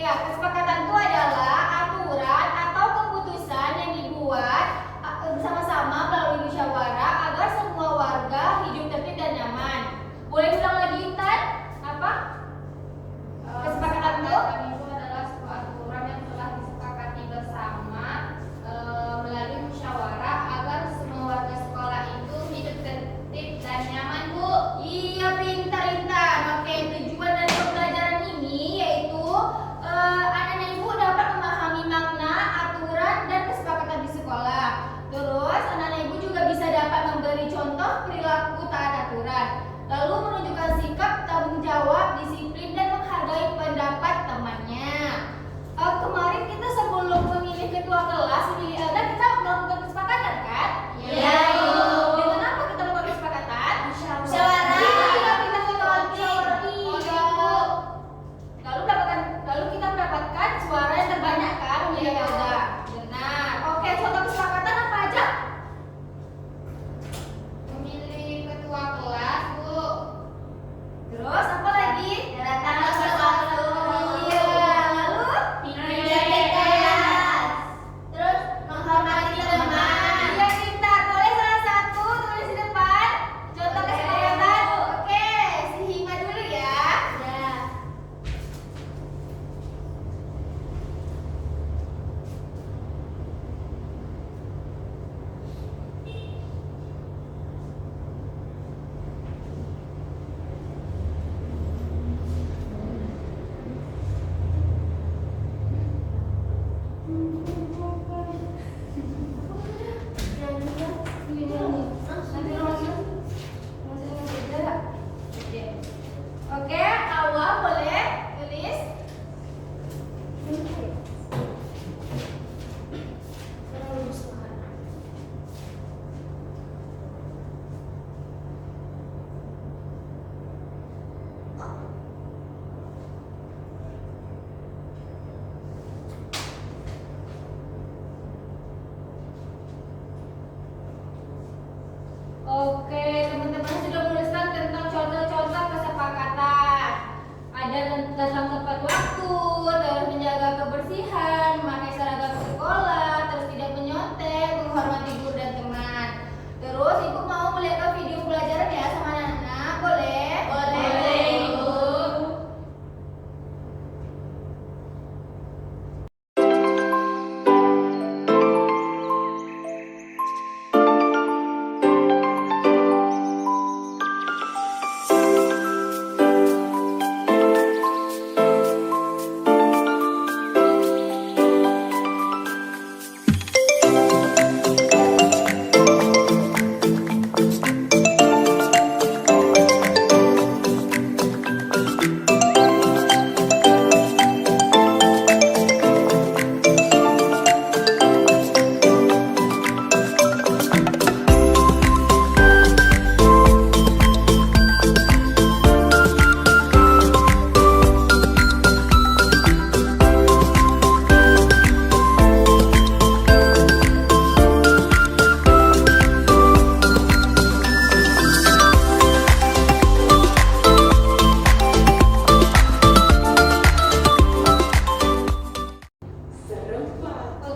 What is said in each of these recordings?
Ya, kesepakatan itu adalah aturan atau keputusan yang dibuat bersama-sama melalui musyawarah agar semua warga hidup tertib dan nyaman. Boleh ulang lagi, Intan? Apa? Kesepakatan itu adalah sebuah aturan yang telah disepakati bersama melalui musyawarah agar semua warga sekolah itu hidup tertib dan nyaman, Bu. Iya, pintar, Intan. Oke, tujuan dari pembelajaran ini yaitu anak-anak ibu dapat memahami makna, aturan, dan kesepakatan di sekolah. Terus, anak-anak ibu juga bisa dapat memberi contoh perilaku taat aturan. Lalu menunjukkan sikap tanggung jawab, disiplin, dan menghargai pendapat temannya. Kemarin kita sebelum memilih ketua kelas, memilih elda, kita melakukan kesepakatan kan? Iya. Dengan apa kita melakukan kesepakatan? Musyawarah. Iya, kita musyawarah. Iya. Lalu kita mendapatkan suara yang terbanyak kan? Memilih elda. Benar. Oke, contoh kesepakatan apa aja? Memilih ketua kelas, Bu. Terus apa lagi? Datang ke waktu. Iya. Lalu menjaga kelas. Terus menghormati teman. Iya, pintar. Boleh salah satu tulis di depan contoh kesepakatan. Oke, si Hima dulu ya. Ya. Oke, awal boleh tulis. Oke, teman-teman sudah menuliskan tentang contoh-contoh kesepakatan. Ada tentang tepat waktu, terus menjaga kebersihan, memakai seragam sekolah, terus tidak menyontek, menghormati guru dan teman. Terus ibu mau melihat video pelajaran ya sama anak-anak, boleh? Boleh, Ibu.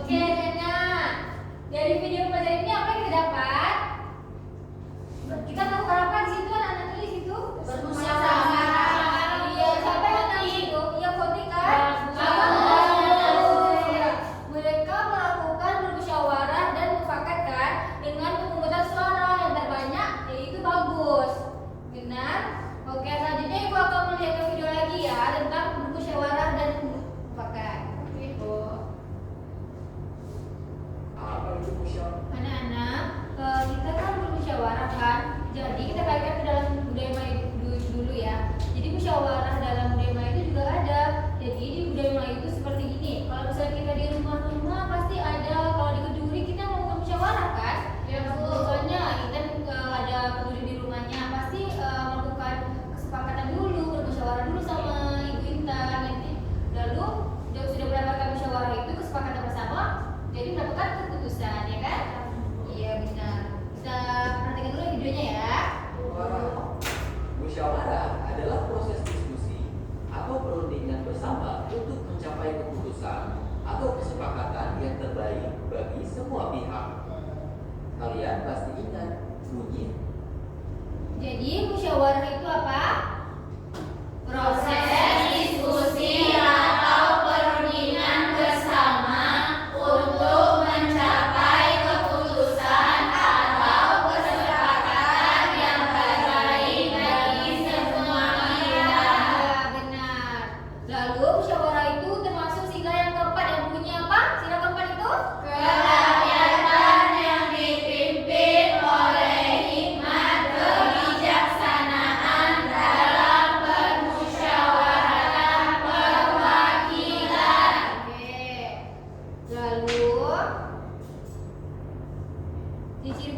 Oke, Nena. Dari video pelajaran ini apa yang kita dapat? Kita melakukan apa di situ? Anak-anak tulis itu? Bermusyawarah. Iya, siapa yang menang itu? Iya, voting kan? Mereka melakukan bermusyawarah dan mufakatkan dengan pemungutan suara yang terbanyak, yaitu bagus. Benar? Oke, selanjutnya Ibu akan melihat video lagi ya tentang bermusyawarah dan mufakat. Ibu. Anak-anak, kita kan bermusyawarah kan, jadi kita kaitkan ke dalam budaya Melayu dulu ya. Jadi musyawarah dalam budaya Melayu itu juga ada. Jadi di budaya Melayu itu seperti ini. Kalau misalnya kita di rumah-rumah pasti ada. Kalau di Keduri kita mau musyawarah kan? Ya, misalnya kita ada Keduri di rumahnya pasti melakukan kesepakatan dulu, bermusyawarah dulu sama Ibu Intan nanti. Lalu sudah mendapatkan musyawarah itu kesepakatan bersama, jadi mendapatkan keputusan ya kan? Iya. baik bagi semua pihak. Kalian pasti ingat bunyi. Jadi musyawarah itu apa? Proses diskusi atau perundingan bersama untuk mencapai keputusan atau kesepakatan yang terbaik bagi semua pihak. Ya, benar. Lalu musyawarah itu termasuk sila yang keempat yang bunyi apa? Sila keempat itu? Kerakyatan yang dipimpin oleh hikmat kebijaksanaan dalam permusyawaratan perwakilan. Oke. Lalu ciri